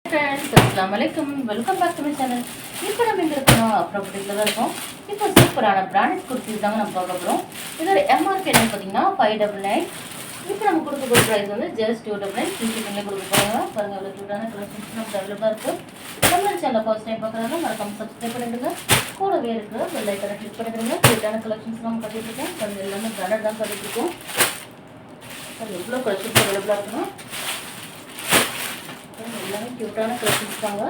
Friends अस्सलाम वालेकुम welcome back to my channel இப்போ நம்ம எங்க இருக்கோம் ப்ராப்பர்ட்டில தான் இருக்கோம் இப்போ சூப்பரான பிராண்டட் குர்த்திஸ் தாங்க நம்ம பார்க்க போறோம் இதோட எம்ஆர்பி என்ன பாத்தீங்கன்னா 599 இப்போ நம்ம கொடுக்க போற பிரைஸ் வந்து ஜஸ்ட் 299 ஃப்ரீ கொடுக்க போறோம் பாருங்க எவ்வளவு கியூட்டான கலெக்ஷன்ஸ் நம்ம அவைலபிளா இருக்கு நம்ம சேனலை ஃபர்ஸ்ட் டைம் பார்க்கறவங்க மறக்காம சப்ஸ்கிரைப் பண்ணிடுங்க கூடவே இருக்கிற பெல் ஐகானை கிளிக் பண்ணிடுங்க கியூட்டான கலெக்ஷன்ஸ் நம்ம கட்டிட்டு இருக்கோம் பாருங்க எல்லாமே பிராண்டட் தான் கட்டிட்டு இருக்கோம் பாருங்க எவ்வளவு கலெக்ஷன்ஸ் அவைலபிளா இருக்குன்னா எல்லாமே கியூட்டான கலெக்ஷன்ஸ் தாங்க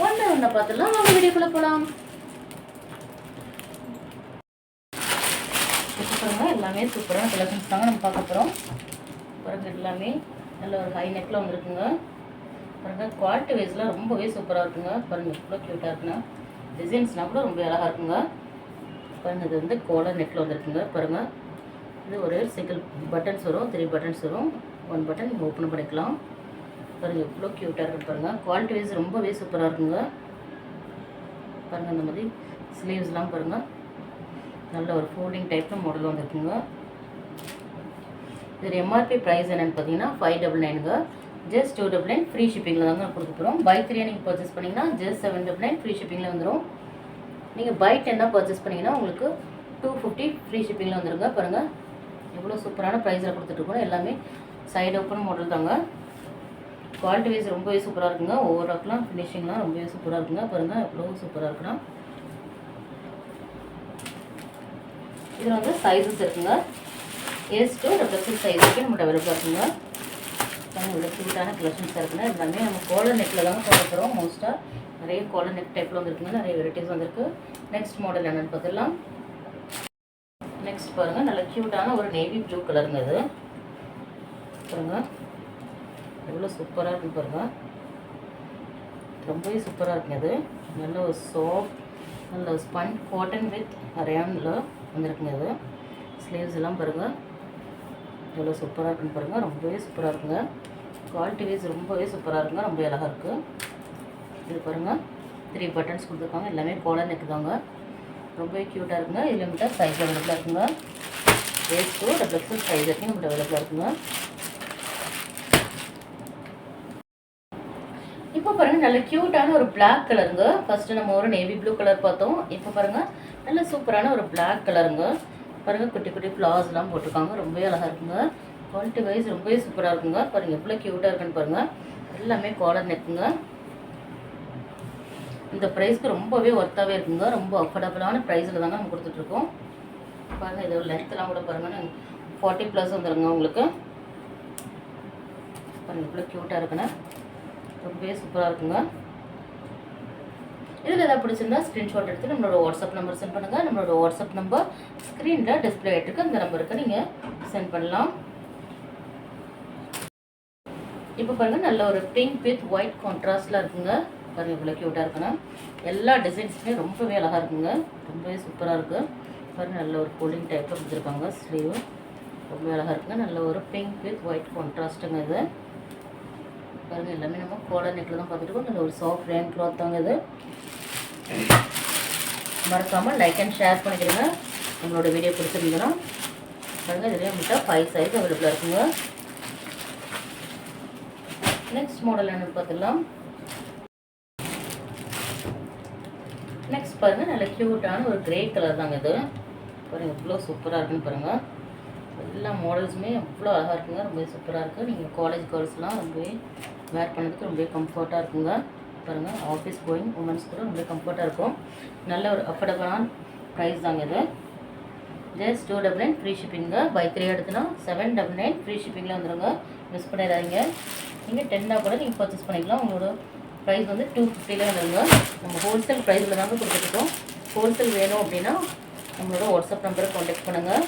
ஒண்ணு பார்த்துலாம் நம்ம வீடியோக்குள்ள போலாம் இப்போ எல்லாமே சூப்பரான கலெக்ஷன்ஸ் தாங்க நம்ம பார்க்க போறோம் பாருங்க எல்லாமே நல்ல ஒரு ஹை நெக்ல வந்திருக்குங்க பாருங்க குவாலிட்டி வைஸ்ல ரொம்பவே சூப்பரா இருக்குங்க பாருங்க எவ்வளவு கியூட்டா இருக்குங்க டிசைன்ஸ்லாம் கூட ரொம்ப அழகா இருக்குங்க பாருங்க இது வந்து கோலர் நெக்ல வந்திருக்குங்க பாருங்க இது ஒரு சிங்கிள் பட்டன்ஸ் வரும் 3 பட்டன்ஸ் வரும் 1 பட்டன் நீங்கள் ஓப்பன் பண்ணிக்கலாம் பாருங்கள் எவ்வளோ க்யூட்டாக இருக்குது பாருங்கள் குவாலிட்டி வைஸ் ரொம்பவே சூப்பராக இருக்குங்க பாருங்கள் அந்த மாதிரி ஸ்லீவ்ஸ்லாம் பாருங்கள் நல்ல ஒரு ஃபோல்டிங் டைப்பில் மாடல் வந்துருக்குங்க இது எம்ஆர்பி ப்ரைஸ் என்னென்னு பார்த்தீங்கன்னா 599ங்க ஜஸ்ட் 299 ஃப்ரீ ஷிப்பிங்கில் தாங்க கொடுக்க போகிறோம் பை 3 நீங்கள் பர்ச்சேஸ் பண்ணிங்கன்னா ஜஸ்ட் 799 ஃப்ரீ ஷிப்பிங்கில் வந்துடும் நீங்கள் பை 10 பர்ச்சேஸ் பண்ணிங்கன்னா உங்களுக்கு 250 ஃப்ரீ ஷிப்பிங்கில் வந்துடுங்க பாருங்கள் எவ்வளோ சூப்பரான ப்ரைஸில் கொடுத்துட்ருக்கோம் எல்லாமே சைடு ஓப்பன் மாடல் தாங்க குவாலிட்டி வைஸ் ரொம்பவே சூப்பராக இருக்குங்க ஓவராக்லாம் ஃபினிஷிங்லாம் ரொம்பவே சூப்பராக இருக்குங்க பாருங்கள் எவ்வளோ சூப்பராக இருக்குன்னா இதில் வந்து சைஸஸ் இருக்குங்க எஸ் டு டபுள் சைஸ் வரைக்கும் நம்மகிட்ட அவைலபிளாக இருக்குங்க பாருங்கள் இவ்வளோ க்யூட்டான கலெக்ஷன்ஸாக இருக்குங்க எல்லாமே நம்ம கோலர் நெக்கில் தாங்க போட போகிறோம் மோஸ்ட்டாக நிறைய கோலர் நெக் டைப்பில் வந்துருக்குங்க நிறைய வெரைட்டிஸ் வந்துருக்கு நெக்ஸ்ட் மாடல் என்னென்னு பார்த்துடலாம் நெக்ஸ்ட் பாருங்கள் நல்ல க்யூட்டான ஒரு நேவி ப்ளூ கலருங்க இது பாருங்கள் எவ்வளோ சூப்பராக இருக்குன்னு பாருங்கள் ரொம்பவே சூப்பராக இருக்குங்க இது நல்ல ஒரு சாஃப்ட் நல்ல ஒரு ஸ்பன் காட்டன் வித் ரயானில் வந்துருக்குங்க இது ஸ்லீவ்ஸ் எல்லாம் பாருங்கள் எவ்வளோ சூப்பராக இருக்குன்னு பாருங்கள் ரொம்பவே சூப்பராக இருக்குங்க குவாலிட்டி வைஸ் ரொம்பவே சூப்பராக இருக்குங்க ரொம்ப அழகாக இருக்குது இது பாருங்கள் 3 பட்டன்ஸ் கொடுத்துருக்காங்க எல்லாமே கோலர் நெக் தாங்க ரொம்பவே க்யூட்டாக இருக்குங்க இதில் நம்மகிட்ட சைஸ் அவைலபிளாக இருக்குங்க ஏஸ் டூ டபுள் சைஸ் வரைக்கும் நம்மகிட்ட அவைலபிளாக இருக்குங்க இப்போ பாருங்கள் நல்ல க்யூட்டான ஒரு பிளாக் கலருங்க ஃபஸ்ட்டு நம்ம ஒரு நேவி ப்ளூ கலர் பார்த்தோம் இப்போ பாருங்கள் நல்ல சூப்பரான ஒரு பிளாக் கலருங்க பாருங்கள் குட்டி குட்டி ஃப்ளார்ஸ்லாம் போட்டிருக்காங்க ரொம்பவே அழகாக இருக்குங்க குவாலிட்டி வைஸ் ரொம்பவே சூப்பராக இருக்குங்க பாருங்கள் எவ்வளோ க்யூட்டாக இருக்குன்னு பாருங்கள் எல்லாமே காலர் நெக்குங்க இந்த ப்ரைஸ்க்கு ரொம்பவே ஒர்த்தாகவே இருக்குங்க ரொம்ப அஃபோர்டபுளான ப்ரைஸில் தாங்க நம்ம கொடுத்துட்ருக்கோம் பாருங்கள் இதோட லென்த்லாம் கூட பாருங்கள் 40+ வந்துடுங்க உங்களுக்கு பாருங்கள் எவ்வளோ க்யூட்டாக இருக்குன்னு ரொம்பவே சூப்பராக இருக்குங்க இதில் எதாவது பிடிச்சிருந்தா ஸ்க்ரீன்ஷாட் எடுத்து நம்மளோட வாட்ஸ்அப் நம்பர் சென்ட் பண்ணுங்கள் நம்மளோட வாட்ஸ்அப் நம்பர் ஸ்க்ரீனில் டிஸ்பிளே ஆகிட்டுருக்கு அந்த நம்பருக்கு நீங்கள் சென்ட் பண்ணலாம் இப்போ பாருங்கள் நல்ல ஒரு பிங்க் வித் ஒயிட் கான்ட்ராஸ்டில் இருக்குங்க பாருங்கள் இவ்வளோ க்யூட்டாக இருக்குன்னா எல்லா டிசைன்ஸுமே ரொம்பவே அழகாக இருக்குங்க ரொம்பவே சூப்பராக இருக்குது பாருங்கள் நல்ல ஒரு கூலிங் டைப்பில் கொடுத்துருக்காங்க ஸ்லீவ் ரொம்பவே அழகாக இருக்குங்க நல்ல ஒரு பிங்க் வித் ஒயிட் கான்ட்ராஸ்ட்டுங்க இது பாருங்கள் எல்லாமே நம்ம கோலர் நெக்கில் தான் பார்த்துருக்கோம் நல்ல ஒரு சாஃப்ட் ரேன் கிளாத் தாங்க இது மறக்காமல் லைக் அண்ட் ஷேர் பண்ணிக்கிறேங்க நம்மளோட வீடியோ பிடிச்சிருந்தீங்கன்னா பாருங்கள் இதுலேயே நம்மகிட்ட 5 சைஸ் அவைலபிளாக இருக்குங்க நெக்ஸ்ட் மாடல் என்னன்னு பார்த்துடலாம் நெக்ஸ்ட் பாருங்கள் நல்ல க்யூட்டான ஒரு கிரே கலர் தாங்க இது பாருங்கள் எவ்வளோ சூப்பராக இருக்குன்னு பாருங்கள் எல்லா மாடல்ஸுமே எவ்வளோ அழகாக இருக்குங்க ரொம்பவே சூப்பராக இருக்குது நீங்கள் காலேஜ் கேர்ள்ஸ்லாம் ரொம்பவே வேர் பண்ணதுக்கு ரொம்பவே கம்ஃபர்ட்டாக இருக்குங்க பாருங்கள் ஆஃபீஸ் கோயிங் உமன்ஸ் கூட ரொம்பவே கம்ஃபர்ட்டாக இருக்கும் நல்ல ஒரு அஃபோர்டபுளான ப்ரைஸ் தாங்க இது ஜஸ்ட் 299 ஃப்ரீ ஷிப்பிங்க பை 3 எடுத்துனா 799 ஃப்ரீ ஷிப்பிங்கில் வந்துடுங்க மிஸ் பண்ணிடாதீங்க நீங்கள் 10 கூட நீங்கள் பர்ச்சேஸ் பண்ணிக்கலாம் உங்களோட ப்ரைஸ் வந்து 250 வந்துடுங்க நம்ம ஹோல்சேல் ப்ரைஸில் தாங்க கொடுத்துட்ருக்கோம் ஹோல்சேல் வேணும் அப்படின்னா நம்மளோட வாட்ஸ்அப் நம்பரை காண்டாக்ட் பண்ணுங்கள்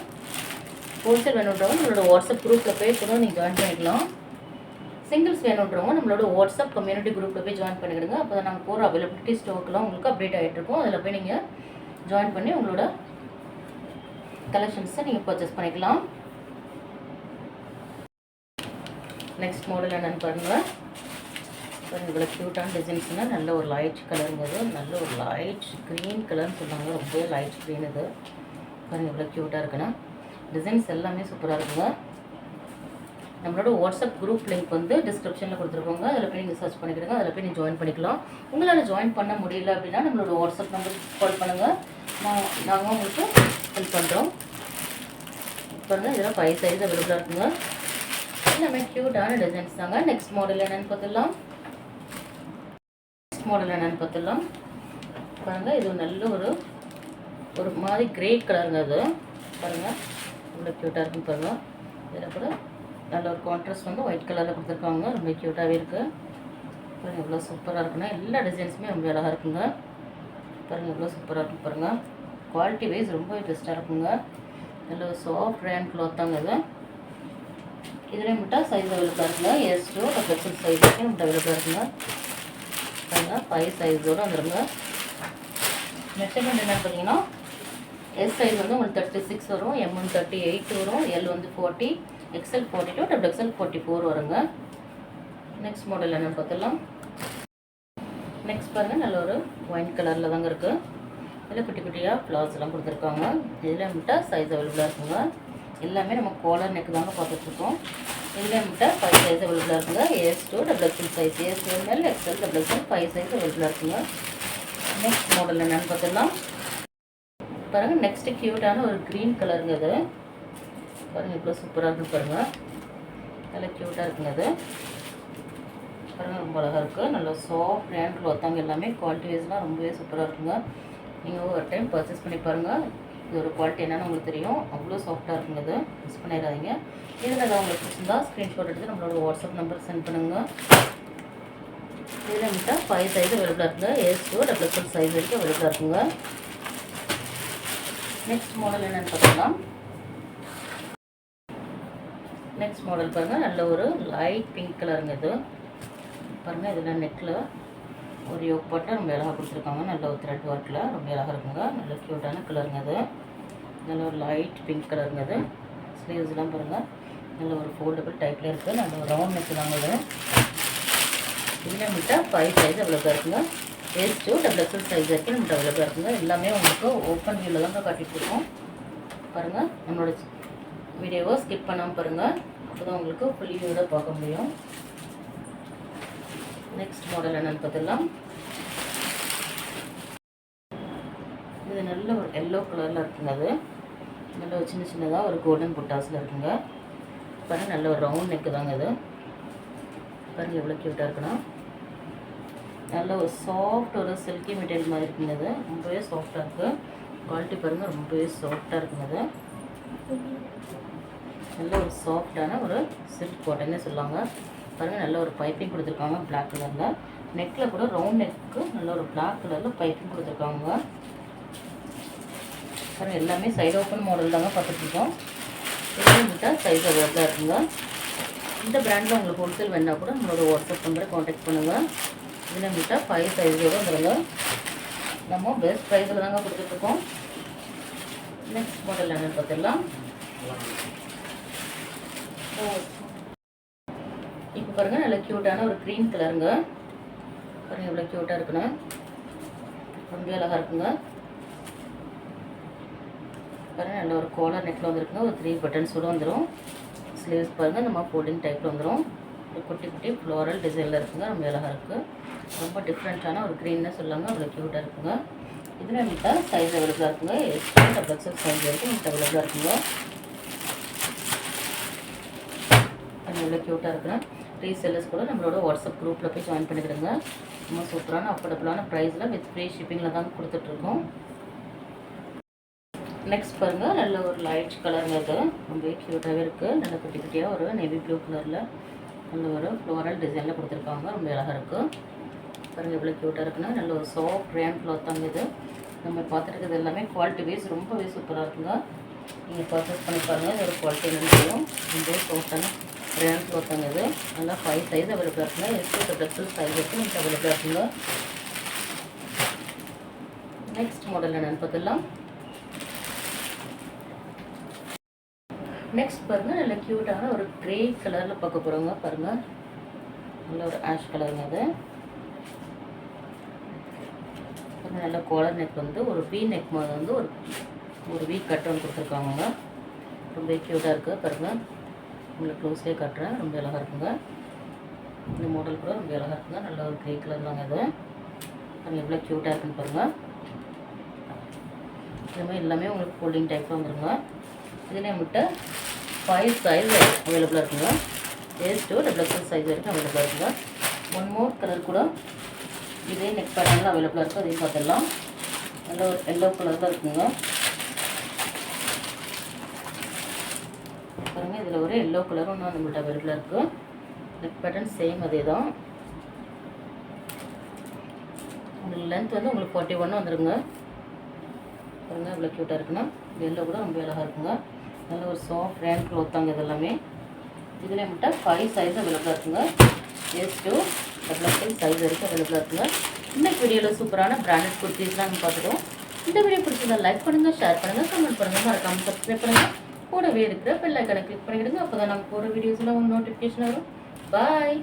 ஹோல்சேல் வேணுன்றவங்க நம்மளோட வாட்ஸ்அப் குரூப்பில் போய் கூட நீங்கள் ஜாயின் பண்ணிக்கலாம் சிங்கிள்ஸ் வேணுன்றவங்க நம்மளோட வாட்ஸ்அப் கம்யூனிட்டி குரூப்பில் போய் ஜாயின் பண்ணிக்கிடுங்க அப்போ தான் நாங்கள் போகிற அவைலபிலிட்டி ஸ்டாக்லாம் உங்களுக்கு அப்டேட் ஆகிட்ருக்கோம் அதில் போய் நீங்கள் ஜாயின் பண்ணி உங்களோட கலெக்ஷன்ஸை நீங்கள் பர்ச்சேஸ் பண்ணிக்கலாம் நெக்ஸ்ட் மாடல் என்னென்னு பாருங்கள் இவ்வளோ க்யூட்டான டிசைன்ஸ்னால் நல்ல ஒரு லைட் கலருங்கிறது நல்ல ஒரு லைட் க்ரீன் கலர்னு சொன்னாங்க ரொம்ப லைட் க்ரீன் இது பாருங்கள் இவ்வளோ க்யூட்டாக இருக்குன்னா டிசைன்ஸ் எல்லாமே சூப்பராக இருக்குங்க நம்மளோட வாட்ஸ்அப் குரூப் லிங்க் வந்து டிஸ்கிரிப்ஷனில் கொடுத்துருக்கோங்க. அதில் போய் நீங்கள் சர்ச் பண்ணிக்கிறீங்க, அதில் போய் நீங்கள் ஜாயின் பண்ணிக்கலாம். உங்களால் ஜாயின் பண்ண முடியல அப்படின்னா நம்மளோட வாட்ஸ்அப் நம்பருக்கு கால் பண்ணுங்கள், நாங்கள் உங்களுக்கு ஹெல்ப் பண்ணுறோம். பாருங்கள், இதெல்லாம் 5 சைஸ் அவைலபிளாக இருக்குங்க. எல்லாமே க்யூட்டான டிசைன்ஸ் தாங்க. நெக்ஸ்ட் மாடல் என்னென்னு பார்த்துடலாம். பாருங்கள், இது நல்ல ஒரு மாதிரி கிரே கலருங்க. அது பாருங்கள் ரொம்ப க்யூட்டாக இருக்குன்னு பாருங்கள். இதில் கூட நல்ல ஒரு கான்ட்ராஸ்ட் வந்து ஒயிட் கலரில் கொடுத்துருக்காங்க. ரொம்ப க்யூட்டாகவே இருக்குது. பாருங்கள் எவ்வளோ சூப்பராக இருக்குன்னா, எல்லா டிசைன்ஸுமே ரொம்ப அழகாக இருக்குங்க. பாருங்கள் எவ்வளோ சூப்பராக இருக்கும் பாருங்கள். குவாலிட்டி வைஸ் ரொம்ப பெஸ்ட்டாக இருக்குங்க. நல்ல ஒரு சாஃப்ட் ரேன் கிளாத் தாங்க இது. இதில் மட்டும் சைஸ் அவைலபிளாக இருக்குங்க. S to XL சைஸ் மட்டும் அவைலபிளாக இருக்குங்க. பாருங்கள் 5 சைஸோடு வந்துடுங்க. மெஷர்மெண்ட் என்னென்னு பார்த்தீங்கன்னா, S சைஸ் வந்து உங்களுக்கு 36 வரும், M வந்து 38 வரும், L வந்து 40, XL 42, XXL 44 வருங்க. நெக்ஸ்ட் மாடல் என்னென்னு பார்த்துடலாம். நெக்ஸ்ட் பாருங்கள், நல்ல ஒரு ஒயிட் கலரில் தாங்க இருக்குது. இதில் குட்டி குட்டியாக ஃப்ளவர்ஸ்லாம் கொடுத்துருக்காங்க. இதில் மட்டும் சைஸ் அவைலபிளாக இருக்குங்க. எல்லாமே நம்ம காலர் நெக் தாங்க பார்த்துட்ருக்கோம். இதில் மட்டும் 5 சைஸ் அவைலபிளாக இருக்குங்க. S to XXL size, SML, XL, XXL 5 size அவைலபிளாக இருக்குங்க. நெக்ஸ்ட் மாடல் என்னென்னு பார்த்துடலாம். பாருங்கள், நெக்ஸ்ட்டு க்யூட்டான ஒரு க்ரீன் கலருங்க. இது பாருங்கள் இவ்வளோ சூப்பராக இருக்குது பாருங்கள். நல்லா க்யூட்டாக இருக்குங்க. அது பாருங்கள் ரொம்ப அழகாக இருக்குது. நல்லா சாஃப்ட் ரேன் கிளாத் தாங்க. எல்லாமே குவாலிட்டி வைஸ்லாம் ரொம்பவே சூப்பராக இருக்குங்க. நீங்கள் ஒரு டைம் பர்ச்சேஸ் பண்ணி பாருங்கள். இதோட குவாலிட்டி என்னென்னு உங்களுக்கு தெரியும். அவ்வளோ சாஃப்டாக இருக்குங்க. அது மிஸ் பண்ணிடாதீங்க. இதில் ஏதாவது உங்களுக்கு பிடிச்சிருந்தா ஸ்க்ரீன்ஷாட் எடுத்து நம்மளோட வாட்ஸ்அப் நம்பர் சென்ட் பண்ணுங்கள். இதில் மட்டும் 5 சைஸ் அவைலபிளாக இருக்குங்க. S to XXL சைஸ் வரைக்கும் அவைலபிளாக இருக்குங்க. நெக்ஸ்ட் மாடல் என்னென்னு பார்த்துக்கலாம். நெக்ஸ்ட் மாடல் பாருங்கள், நல்ல ஒரு லைட் பிங்க் கலருங்க. இது பாருங்கள், இதில் நெக்கில் ஒரு யோக் போட்டால் ரொம்ப அழகாக கொடுத்துருக்காங்க. நல்ல ஒரு த்ரெட் ஒர்க்கில் ரொம்ப அழகாக இருக்குங்க. நல்ல க்யூட்டான கலருங்க. அது நல்ல ஒரு லைட் பிங்க் கலருங்க. அது ஸ்லீவ்ஸ்லாம் பாருங்கள் நல்ல ஒரு ஃபோல்டபுள் டைப்பில் இருக்குது. நல்ல ஒரு ரவுண்ட் நெக்கு தாங்க. இது இதில் மட்டும் 5 சைஸ் அவைலபிளாக இருக்குங்க. S to XXL சைஸ் வரைக்கும் நம்மகிட்ட அவைலபிளாக இருக்குங்க. எல்லாமே உங்களுக்கு ஓப்பன் வியூவில் தாங்க காட்டிகிட்டு இருக்கோம். பாருங்கள், நம்மளோட வீடியோவை ஸ்கிப் பண்ணாமல் பாருங்கள். அப்போ தான் உங்களுக்கு ஃபுல் வியூவோட பார்க்க முடியும். நெக்ஸ்ட் மாடல் என்னென்னு பார்த்துடலாம். இது நல்ல ஒரு எல்லோ கலரில் இருக்குங்க. அது நல்ல ஒரு சின்னதாக ஒரு கோல்டன் புட்டாஸில் இருக்குங்க. பாருங்கள் நல்ல ஒரு ரவுண்ட் நெக்கு தாங்க. அது பாருங்கள் எவ்வளோ க்யூட்டாக இருக்குன்னா, நல்ல ஒரு சாஃப்ட் ஒரு சில்கி மெட்டீரியல் மாதிரி இருக்குங்க. அது ரொம்பவே சாஃப்டாக இருக்குது. குவாலிட்டி பாருங்கள் ரொம்பவே சாஃப்டாக இருக்குங்க. அது நல்ல ஒரு சாஃப்டான ஒரு சில்க் காட்டன்னே சொல்லுவாங்க. பாருங்கள் நல்ல ஒரு பைப்பிங் கொடுத்துருக்காங்க பிளாக் கலரில். நெக்கில் கூட ரவுண்ட் நெக்கு நல்ல ஒரு பிளாக் கலரில் பைப்பிங் கொடுத்துருக்காங்க. பாருங்கள் எல்லாமே சைடு ஓப்பன் மாடல் தாங்க பார்த்துட்ருக்கோம். இதுலேயும் மட்டும் சைஸ் அவைலபிளாக இருக்குங்க. இந்த பிராண்டில் உங்களுக்கு ஹோல்சேல் வேணால் கூட நம்மளோட வாட்ஸ்அப் நம்பரை காண்டாக்ட் பண்ணுங்கள். இதில் மட்டும் 5 சைஸோடு வந்துடுங்க. நம்ம பெஸ்ட் ப்ரைஸில் தாங்க கொடுத்துட்ருக்கோம். நெக்ஸ்ட் மாடல் என்னென்னு பார்த்துடலாம். இப்போ பாருங்கள் நல்ல க்யூட்டான ஒரு க்ரீன் கலருங்க. பாருங்கள் எவ்வளோ க்யூட்டாக இருக்குன்னு, ரொம்ப அழகாக இருக்குங்க. பாருங்கள் நல்ல ஒரு காலர் நெக்கில் வந்துருக்குங்க. ஒரு 3 பட்டன்ஸோடு வந்துடும். ஸ்லீவ்ஸ் பாருங்கள் நம்ம ஃபோல்டிங் டைப்பில் வந்துடும். ஒரு குட்டி குட்டி ஃப்ளோரல் டிசைனில் இருக்குங்க. ரொம்ப அழகாக இருக்குது. ரொம்ப டிஃப்ரெண்ட்டான ஒரு க்ரீன்னு சொல்லுவாங்க. அவ்வளோ க்யூட்டாக இருக்குங்க. இதில் மிட்டா சைஸ் அவைலபிளாக இருக்குங்க. S to XXL சைஸ் வரைக்கும் மிட்ட அவைலபிளாக இருக்குங்க. எவ்வளோ க்யூட்டாக இருக்குன்னா, ரீசெல்லர்ஸ் கூட நம்மளோட வாட்ஸ்அப் குரூப்பில் போய் ஜாயின் பண்ணிக்கிடுங்க. ரொம்ப சூப்பரான அஃபோர்டபுளான ப்ரைஸில் வித் ஃப்ரீ ஷிப்பிங்கில் தான் கொடுத்துட்ருக்கோம். நெக்ஸ்ட் பாருங்கள் நல்ல ஒரு லைட் கலருங்க. இது ரொம்ப க்யூட்டாகவே இருக்குது. நல்ல குட்டி குட்டியாக ஒரு நேவி ப்ளூ கலரில் நல்ல ஒரு ஃப்ளோரல் டிசைனில் கொடுத்துருக்காங்க. ரொம்ப அழகாக இருக்குது. பாருங்கள் எவ்வளோ க்யூட்டாக இருக்குன்னா, நல்ல ஒரு சாஃப்ட் ரேன் கிளாத் தாங்க. இது நம்ம பார்த்துட்டு இருக்கிறது எல்லாமே குவாலிட்டி வைஸ் ரொம்பவே சூப்பராக இருக்குங்க. நீங்கள் பர்ச்சேஸ் பண்ணி பாருங்கள். இதோட குவாலிட்டி என்னென்னு தெரியும். ரொம்பவே சாஃப்டான ரேன் கிளாத் தாங்க. இது நல்லா 5 சைஸ் அவைலபிளாக இருக்குங்க. S to XXL சைஸ் வரைக்கும் நமக்கு அவைலபிளாக இருக்குங்க. நெக்ஸ்ட் மாடல் என்னென்னு பார்த்துடலாம். நெக்ஸ்ட் பாருங்கள் நல்ல க்யூட்டான ஒரு க்ரே கலரில் பார்க்க போகிறோங்க. பாருங்கள் நல்ல ஒரு ஆஷ் கலருங்க. அது நல்ல காலர் நெக் வந்து ஒரு வி நெக் மாதிரி வந்து ஒரு வி கட் ஒன்று கொடுத்துருக்காங்க. ரொம்ப க்யூட்டாக இருக்குது. பாருங்கள் உங்களுக்கு க்ளோஸ்லேயே காட்டுறேன். ரொம்ப அழகாக இருக்குங்க. இந்த மாடல் கூட ரொம்ப அழகாக இருக்குங்க. நல்ல ஒரு க்ரே கலர் தாங்க இது. அது எவ்வளோ க்யூட்டாக இருக்குன்னு பாருங்கள். இது மாதிரி எல்லாமே உங்களுக்கு ஃபோல்டிங் டைப்பில் வந்துருங்க. இதில் நம்மகிட்ட 5 சைஸ் அவைலபிளாக இருக்குங்க. S to XXL சைஸ் வரைக்கும் அவைலபிளாக இருக்குங்க. ஒன் மோர் கலர் கூட இதே நெக் பேட்டர்னில் அவைலபிளாக இருக்கும். அதையும் பார்த்துடலாம். நல்ல ஒரு எல்லோ கலர் தான் இருக்குங்க. பாருங்கள், இதில் ஒரு எல்லோ கலரும் ஒன்று நம்மள்ட்ட அவைலபிளாக இருக்குது. நெக் பேட்டர்ன் சேம் அதே தான். உங்களுக்கு லென்த் வந்து உங்களுக்கு 41 வந்துடுங்க. பாருங்கள் இவ்வளோ க்யூட்டாக இருக்குன்னா. எல்லோ கூட ரொம்ப அழகாக இருக்குங்க. நல்ல ஒரு சாஃப்ட் ரேண்ட் க்ளாத் தாங்க இது எல்லாமே. இதில் நம்மகிட்ட 5 சைஸ் அவைலபிளாக இருக்குங்க. S to XXL சைஸ் வரைக்கும் அவைலபிளாக இருக்குங்க. இந்த வீடியோவில் சூப்பரான பிராண்டட் குர்த்திஸ்லாம் நம்ம பார்த்துட்டோம். இந்த வீடியோ பிடிச்சிருந்தா லைக் பண்ணுங்கள், ஷேர் பண்ணுங்கள், கமெண்ட் பண்ணுங்கள், மறக்காமல் சப்ஸ்கிரைப் பண்ணுங்கள். கூடவே இருக்கிற பெல் ஐக்கானை கிளிக் பண்ணிவிடுங்க. அப்போ தான் நாங்கள் போகிற வீடியோஸ்லாம் உங்களுக்கு நோட்டிஃபிகேஷன் வரும். பாய்.